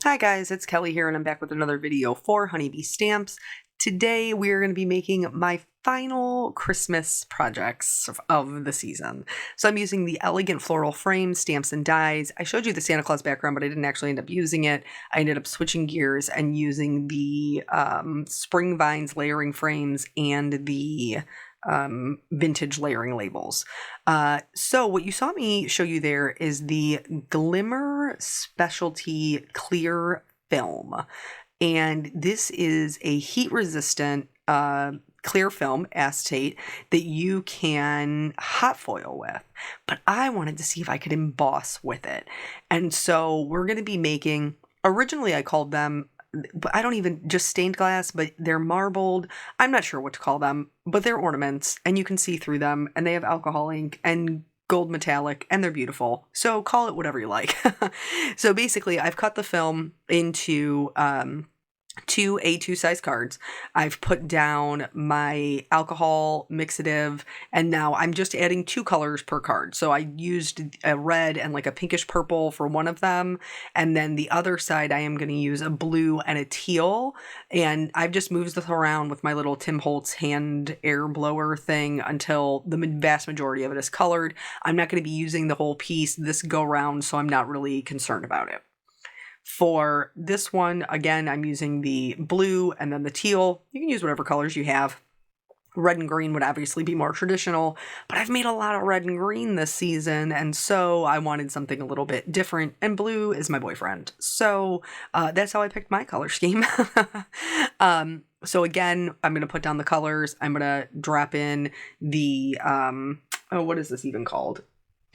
Hi guys, it's Kelly here and I'm back with another video for Honeybee Stamps. Today we're going to be making my final Christmas projects of the season. So I'm using the Elegant Floral Frame Stamps and Dies. I showed you the Santa Claus background, but I didn't actually end up using it. I ended up switching gears and using the Spring Vines layering frames and the vintage layering labels. So what you saw me show you there is the Glimmer Specialty Clear Film. And this is a heat resistant clear film acetate that you can hot foil with. But I wanted to see if I could emboss with it. And so we're going to be making, originally I called them, but I don't even, just stained glass, but they're marbled. I'm not sure what to call them, but they're ornaments and you can see through them and they have alcohol ink and gold metallic and they're beautiful. So call it whatever you like. So basically I've cut the film into two A2 size cards. I've put down my alcohol mixative and now I'm just adding 2 colors per card. So I used a red and like a pinkish purple for one of them. And then the other side, I am going to use a blue and a teal. And I've just moved this around with my little Tim Holtz hand air blower thing until the vast majority of it is colored. I'm not going to be using the whole piece this go round, so I'm not really concerned about it. For this one, again, I'm using the blue and then the teal. You can use whatever colors you have. Red and green would obviously be more traditional, but I've made a lot of red and green this season, and so I wanted something a little bit different, and blue is my boyfriend. So that's how I picked my color scheme. So again, I'm going to put down the colors. I'm going to drop in the, what is this even called?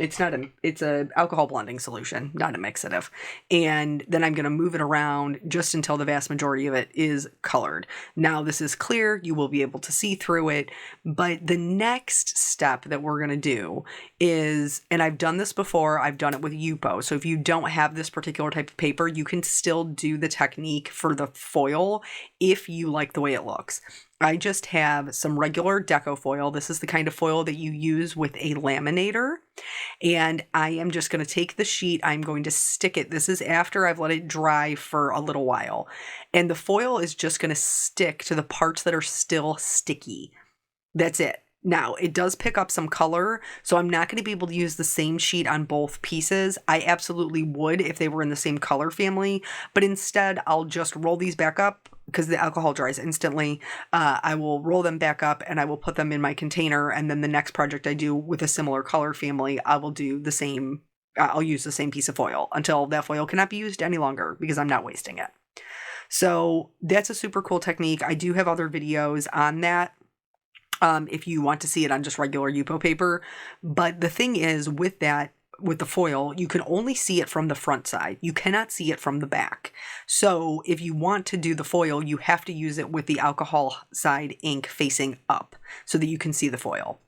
It's a alcohol blending solution, not a mixative. And then I'm going to move it around just until the vast majority of it is colored. Now this is clear, you will be able to see through it, but the next step that we're going to do is, and I've done this before, I've done it with Yupo. So if you don't have this particular type of paper, you can still do the technique for the foil if you like the way it looks. I just have some regular deco foil. This is the kind of foil that you use with a laminator. And I am just going to take the sheet. I'm going to stick it. This is after I've let it dry for a little while. And the foil is just going to stick to the parts that are still sticky. That's it. Now, it does pick up some color, so I'm not going to be able to use the same sheet on both pieces. I absolutely would if they were in the same color family, but instead I'll just roll these back up because the alcohol dries instantly. I will roll them back up and I will put them in my container, and then the next project I do with a similar color family, I will do the same. I'll use the same piece of foil until that foil cannot be used any longer because I'm not wasting it. So that's a super cool technique. I do have other videos on that. If you want to see it on just regular Yupo paper. But the thing is with that, with the foil, you can only see it from the front side. You cannot see it from the back. So if you want to do the foil, you have to use it with the alcohol side ink facing up so that you can see the foil.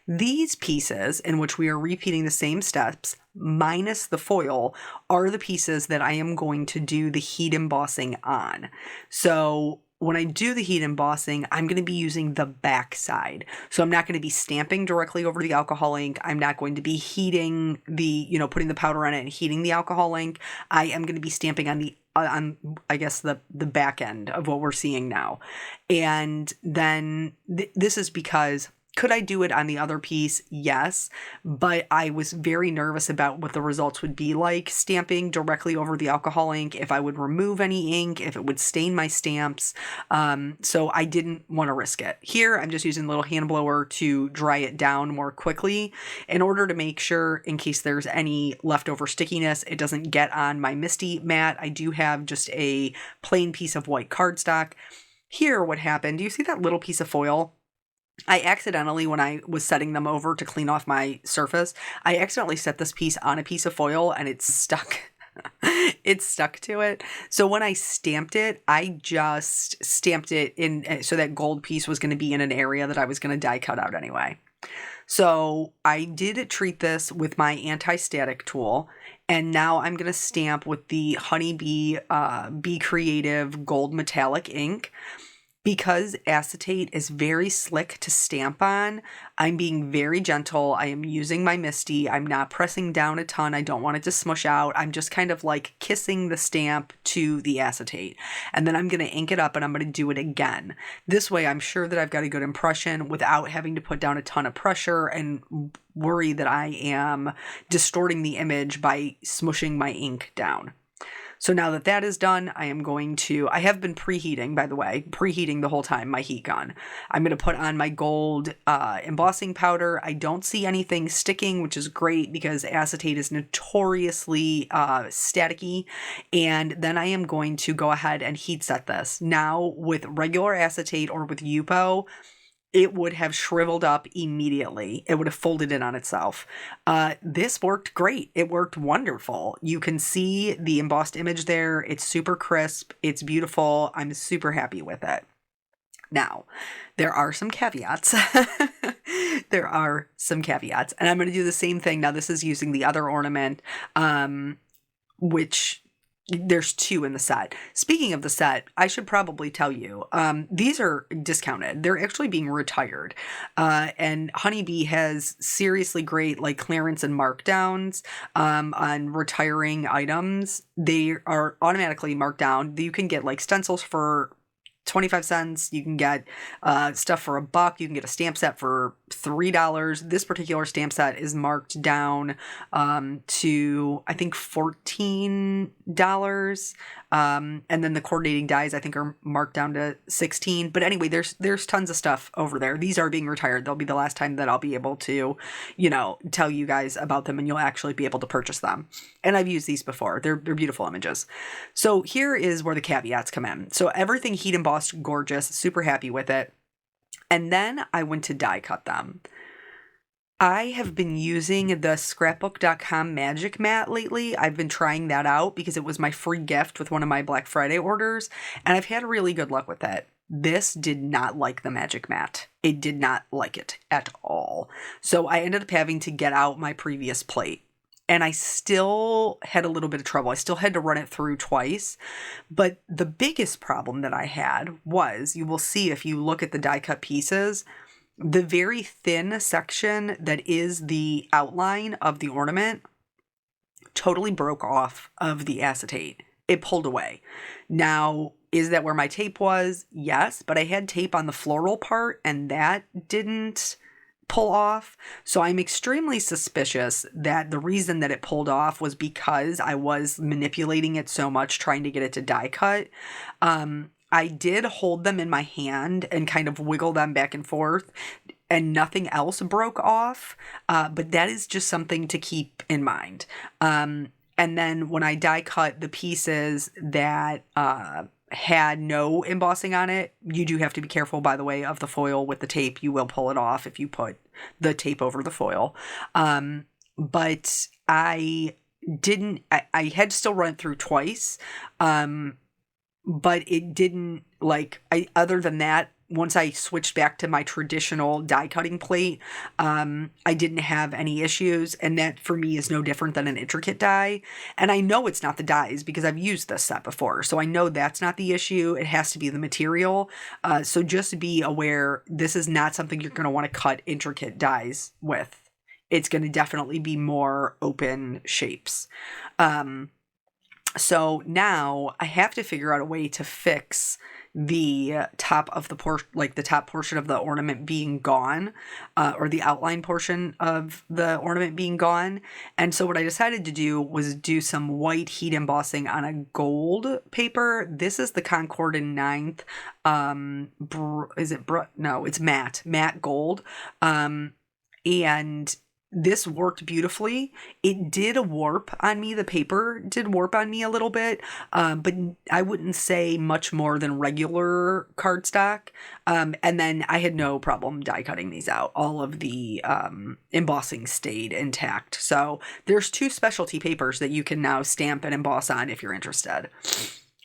These pieces, in which we are repeating the same steps, minus the foil, are the pieces that I am going to do the heat embossing on. So when I do the heat embossing, I'm going to be using the back side. So I'm not going to be stamping directly over the alcohol ink. I'm not going to be heating the, putting the powder on it and heating the alcohol ink. I am going to be stamping on the I guess the back end of what we're seeing now. And then this is because, could I do it on the other piece? Yes, but I was very nervous about what the results would be like stamping directly over the alcohol ink, if I would remove any ink, if it would stain my stamps. So I didn't want to risk it. Here, I'm just using a little hand blower to dry it down more quickly in order to make sure, in case there's any leftover stickiness, it doesn't get on my Misty mat. I do have just a plain piece of white cardstock. Here, what happened, do you see that little piece of foil? I accidentally, when I was setting them over to clean off my surface, I accidentally set this piece on a piece of foil and it stuck. It stuck to it. So when I stamped it, I just stamped it in so that gold piece was going to be in an area that I was going to die cut out anyway. So I did treat this with my anti-static tool, and now I'm going to stamp with the Honeybee Be Creative Gold Metallic ink. Because acetate is very slick to stamp on, I'm being very gentle. I am using my Misty. I'm not pressing down a ton. I don't want it to smush out. I'm just kind of like kissing the stamp to the acetate. And then I'm going to ink it up and I'm going to do it again. This way I'm sure that I've got a good impression without having to put down a ton of pressure and worry that I am distorting the image by smushing my ink down. So now that that is done, I have been preheating, by the way, preheating the whole time, my heat gun. I'm going to put on my gold embossing powder. I don't see anything sticking, which is great because acetate is notoriously staticky. And then I am going to go ahead and heat set this. Now with regular acetate or with Yupo, it would have shriveled up immediately. It would have folded in on itself. This worked great. It worked wonderful. You can see the embossed image there. It's super crisp. It's beautiful. I'm super happy with it. Now, there are some caveats. There are some caveats. And I'm going to do the same thing. Now, this is using the other ornament, which... There's 2 in the set. Speaking of the set, I should probably tell you, these are discounted. They're actually being retired. And Honeybee has seriously great like clearance and markdowns on retiring items. They are automatically marked down. You can get like stencils for 25 cents. You can get stuff for $1. You can get a stamp set for $3. This particular stamp set is marked down to, I think, $14. And then the coordinating dies, I think, are marked down to $16. But anyway, there's tons of stuff over there. These are being retired. They'll be the last time that I'll be able to, tell you guys about them, and you'll actually be able to purchase them. And I've used these before. They're beautiful images. So here is where the caveats come in. So everything heat embossed, gorgeous, super happy with it. And then I went to die cut them. I have been using the scrapbook.com magic mat lately. I've been trying that out because it was my free gift with one of my Black Friday orders, and I've had really good luck with it. This did not like the magic mat. It did not like it at all. So I ended up having to get out my previous plate. And I still had a little bit of trouble. I still had to run it through twice. But the biggest problem that I had was, you will see if you look at the die cut pieces, the very thin section that is the outline of the ornament totally broke off of the acetate. It pulled away. Now, is that where my tape was? Yes, but I had tape on the floral part and that didn't pull off. So I'm extremely suspicious that the reason that it pulled off was because I was manipulating it so much trying to get it to die cut. I did hold them in my hand and kind of wiggle them back and forth, and nothing else broke off. But that is just something to keep in mind. And then when I die cut the pieces that had no embossing on it, you do have to be careful, by the way, of the foil with the tape. You will pull it off if you put the tape over the foil. But I had to still run it through twice. But it didn't, other than that, once I switched back to my traditional die cutting plate, I didn't have any issues. And that for me is no different than an intricate die. And I know it's not the dies because I've used this set before. So I know that's not the issue. It has to be the material. So just be aware, this is not something you're going to want to cut intricate dies with. It's going to definitely be more open shapes. So now I have to figure out a way to fix the top of the the top portion of the ornament being gone, or the outline portion of the ornament being gone. And so what I decided to do was do some white heat embossing on a gold paper. This is the Concord in 9th. It's matte gold. And this worked beautifully. It did warp on me. The paper did warp on me a little bit, but I wouldn't say much more than regular cardstock. And then I had no problem die cutting these out. All of the embossing stayed intact. So there's 2 specialty papers that you can now stamp and emboss on if you're interested.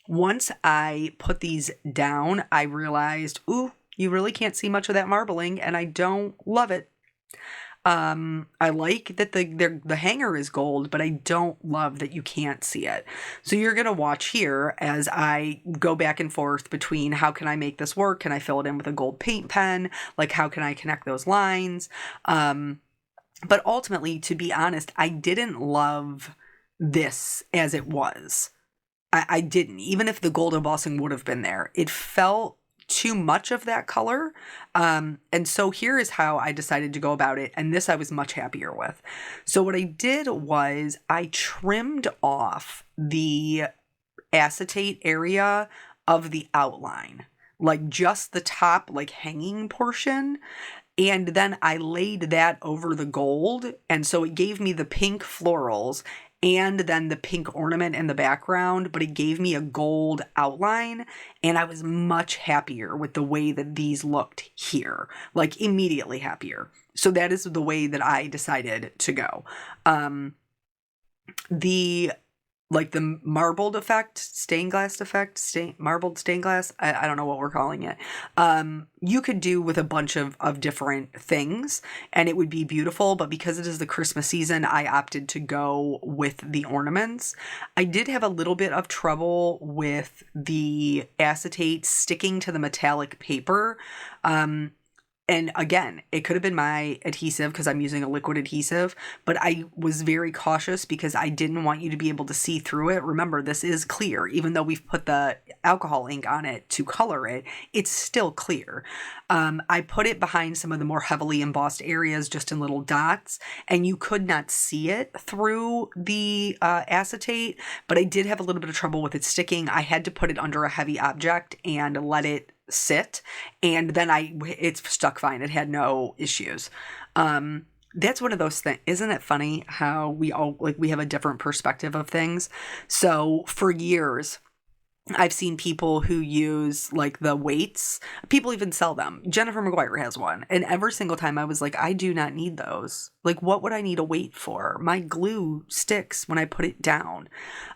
Once I put these down, I realized, ooh, you really can't see much of that marbling, and I don't love it. I like that the hanger is gold, but I don't love that you can't see it. So you're going to watch here as I go back and forth between how can I make this work? Can I fill it in with a gold paint pen? Like, how can I connect those lines? But ultimately, to be honest, I didn't love this as it was. I didn't, even if the gold embossing would have been there. It felt too much of that color. And so here is how I decided to go about it. And this I was much happier with. So what I did was I trimmed off the acetate area of the outline, like just the top, like hanging portion. And then I laid that over the gold. And so it gave me the pink florals and then the pink ornament in the background, but it gave me a gold outline. And I was much happier with the way that these looked here, like immediately happier. So that is the way that I decided to go. The marbled effect, stained glass effect, marbled stained glass, I don't know what we're calling it. You could do with a bunch of different things and it would be beautiful, but because it is the Christmas season, I opted to go with the ornaments. I did have a little bit of trouble with the acetate sticking to the metallic paper. And again, it could have been my adhesive because I'm using a liquid adhesive, but I was very cautious because I didn't want you to be able to see through it. Remember, this is clear. Even though we've put the alcohol ink on it to color it, it's still clear. I put it behind some of the more heavily embossed areas, just in little dots, and you could not see it through the acetate, but I did have a little bit of trouble with it sticking. I had to put it under a heavy object and let it sit, and then it's stuck fine. It had no issues. That's one of those things. Isn't it funny how we have a different perspective of things? So for years, I've seen people who use like the weights. People even sell them. Jennifer McGuire has one. And every single time I was like, I do not need those. Like, what would I need a weight for? My glue sticks when I put it down.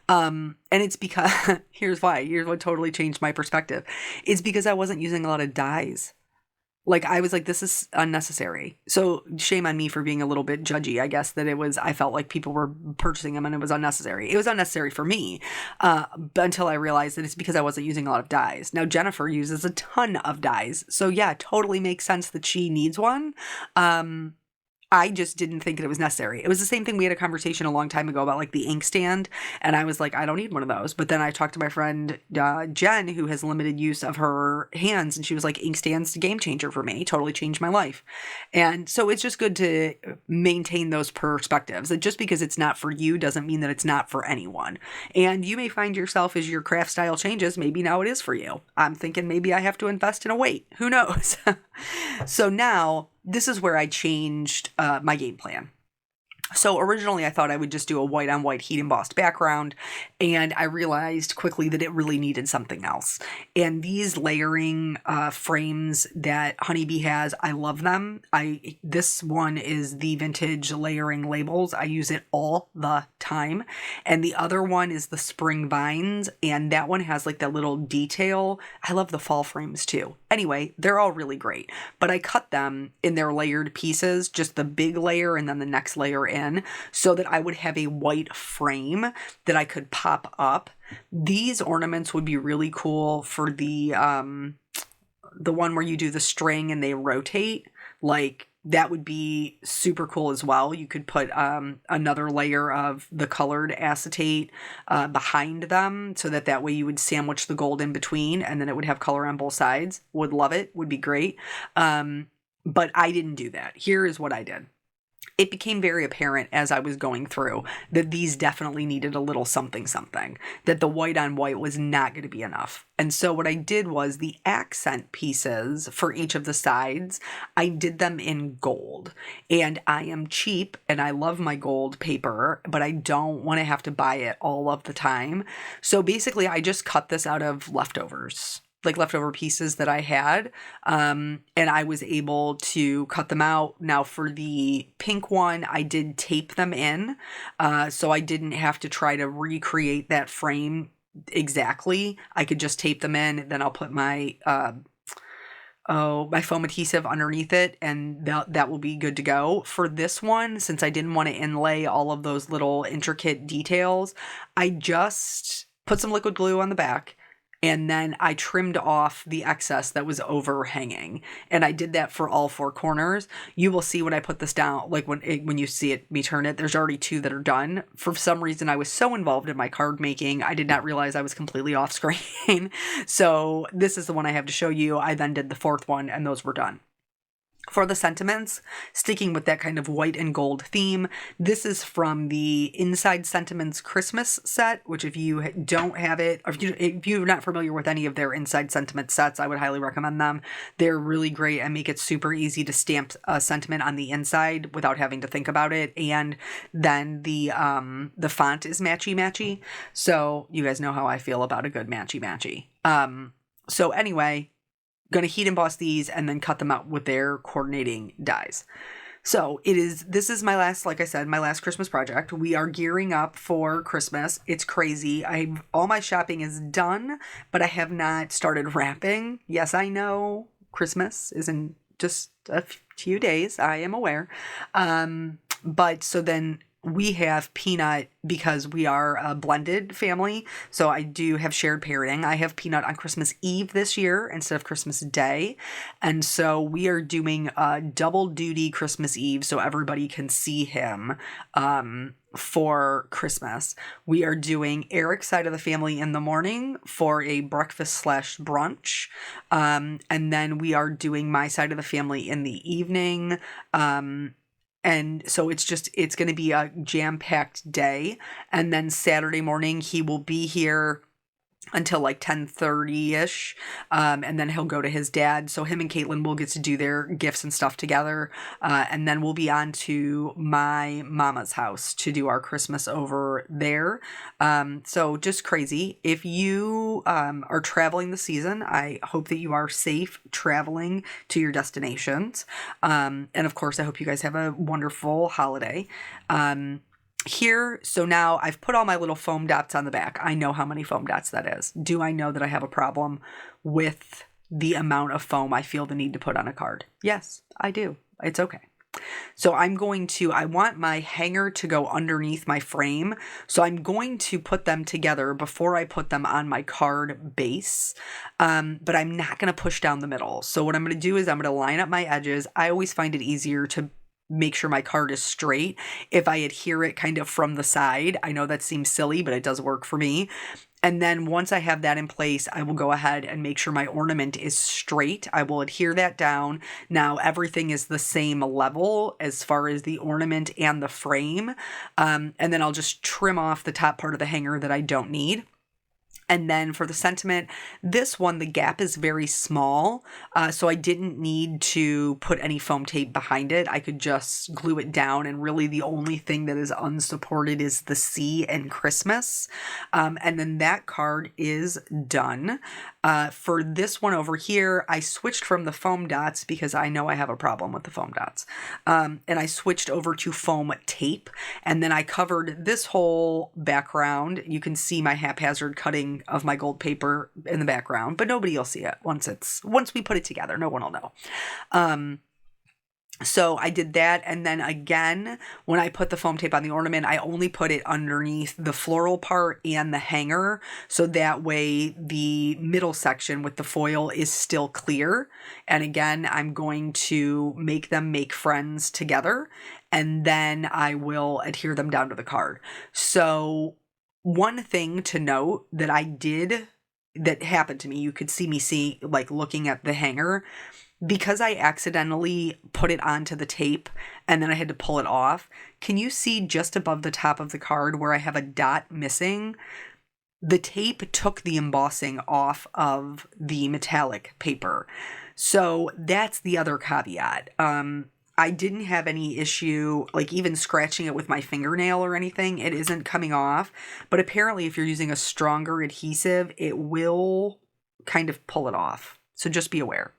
And it's because, here's what totally changed my perspective. It's because I wasn't using a lot of dyes. Like, I was like, this is unnecessary. So shame on me for being a little bit judgy, I guess, that I felt like people were purchasing them and it was unnecessary. It was unnecessary for me until I realized that it's because I wasn't using a lot of dyes. Now, Jennifer uses a ton of dyes. So yeah, it totally makes sense that she needs one. I just didn't think that it was necessary. It was the same thing. We had a conversation a long time ago about like the Inkstand, and I was like, I don't need one of those. But then I talked to my friend Jen, who has limited use of her hands, and she was like, Inkstand's a game changer for me. Totally changed my life. And so it's just good to maintain those perspectives. That just because it's not for you doesn't mean that it's not for anyone. And you may find yourself, as your craft style changes, maybe now it is for you. I'm thinking maybe I have to invest in a weight. Who knows? So now this is where I changed my game plan. So originally I thought I would just do a white on white heat embossed background, and I realized quickly that it really needed something else. And these layering frames that Honeybee has, I love them. This one is the vintage layering labels. I use it all the time. And the other one is the spring vines, and that one has like that little detail. I love the fall frames too. Anyway, they're all really great, but I cut them in their layered pieces, just the big layer and then the next layer in, so that I would have a white frame that I could pop up. These ornaments would be really cool for the one where you do the string and they rotate. Like, that would be super cool as well. You could put another layer of the colored acetate behind them, so that way you would sandwich the gold in between, and then it would have color on both sides. Would love it. Would be great. But I didn't do that. Here is what I did. It became very apparent as I was going through that these definitely needed a little something, that the white on white was not going to be enough. And so what I did was the accent pieces for each of the sides, I did them in gold. And I am cheap and I love my gold paper, but I don't want to have to buy it all of the time. So basically I just cut this out of leftovers. Like leftover pieces that I had, and I was able to cut them out. Now for the pink one, I did tape them in, so I didn't have to try to recreate that frame exactly. I could just tape them in, then I'll put my my foam adhesive underneath it, and that will be good to go. For this one, since I didn't want to inlay all of those little intricate details, I just put some liquid glue on the back, and then I trimmed off the excess that was overhanging. And I did that for all 4 corners. You will see when I put this down, like when you see me turn it, there's already 2 that are done. For some reason, I was so involved in my card making, I did not realize I was completely off screen. So this is the one I have to show you. I then did the 4th one, and those were done. For the sentiments, sticking with that kind of white and gold theme, this is from the Inside Sentiments Christmas set, which if you don't have it, or if you're not familiar with any of their Inside Sentiments sets, I would highly recommend them. They're really great and make it super easy to stamp a sentiment on the inside without having to think about it. And then the font is matchy-matchy. So you guys know how I feel about a good matchy-matchy. So anyway, going to heat emboss these and then cut them out with their coordinating dies. So this is my last, like I said, my last Christmas project. We are gearing up for Christmas. It's crazy. All my shopping is done, but I have not started wrapping. Yes, I know Christmas is in just a few days. I am aware. But so then we have Peanut because we are a blended family. So I do have shared parenting. I have Peanut on Christmas Eve this year instead of Christmas Day. And so we are doing a double duty Christmas Eve so everybody can see him for Christmas. We are doing Eric's side of the family in the morning for a breakfast/brunch. And then we are doing my side of the family in the evening. And so it's going to be a jam-packed day. And then Saturday morning, he will be here until like 10:30-ish. And then he'll go to his dad. So him and Caitlin will get to do their gifts and stuff together. And then we'll be on to my mama's house to do our Christmas over there. So just crazy. If you are traveling this season, I hope that you are safe traveling to your destinations. And of course, I hope you guys have a wonderful holiday. Here, so now I've put all my little foam dots on the back. I know how many foam dots that is. Do I know that I have a problem with the amount of foam I feel the need to put on a card? Yes, I do. It's okay. So I want my hanger to go underneath my frame. So I'm going to put them together before I put them on my card base. But I'm not going to push down the middle. So what I'm going to do is I'm going to line up my edges. I always find it easier to make sure my card is straight if I adhere it kind of from the side. I know that seems silly, but it does work for me. And then once I have that in place, I will go ahead and make sure my ornament is straight. I will adhere that down. Now everything is the same level as far as the ornament and the frame. And then I'll just trim off the top part of the hanger that I don't need. And then for the sentiment, this one, the gap is very small, so I didn't need to put any foam tape behind it. I could just glue it down, and really the only thing that is unsupported is the C in Christmas. And then that card is done. For this one over here, I switched from the foam dots because I know I have a problem with the foam dots. And I switched over to foam tape, and then I covered this whole background. You can see my haphazard cutting of my gold paper in the background, but nobody will see it once we put it together. No one will know. So I did that, and then again, when I put the foam tape on the ornament, I only put it underneath the floral part and the hanger, so that way the middle section with the foil is still clear. And again, I'm going to make them make friends together, and then I will adhere them down to the card. So one thing to note that that happened to me, you could see me like looking at the hanger, because I accidentally put it onto the tape and then I had to pull it off. Can you see just above the top of the card where I have a dot missing? The tape took the embossing off of the metallic paper. So that's the other caveat. I didn't have any issue, like even scratching it with my fingernail or anything. It isn't coming off. But apparently if you're using a stronger adhesive, it will kind of pull it off. So just be aware.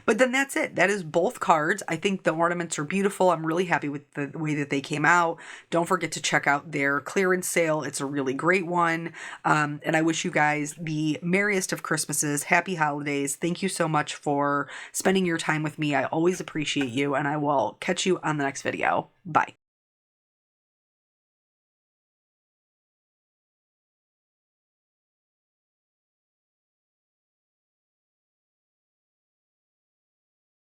But then that's it. That is both cards. I think the ornaments are beautiful. I'm really happy with the way that they came out. Don't forget to check out their clearance sale. It's a really great one. And I wish you guys the merriest of Christmases. Happy holidays. Thank you so much for spending your time with me. I always appreciate you, and I will catch you on the next video. Bye.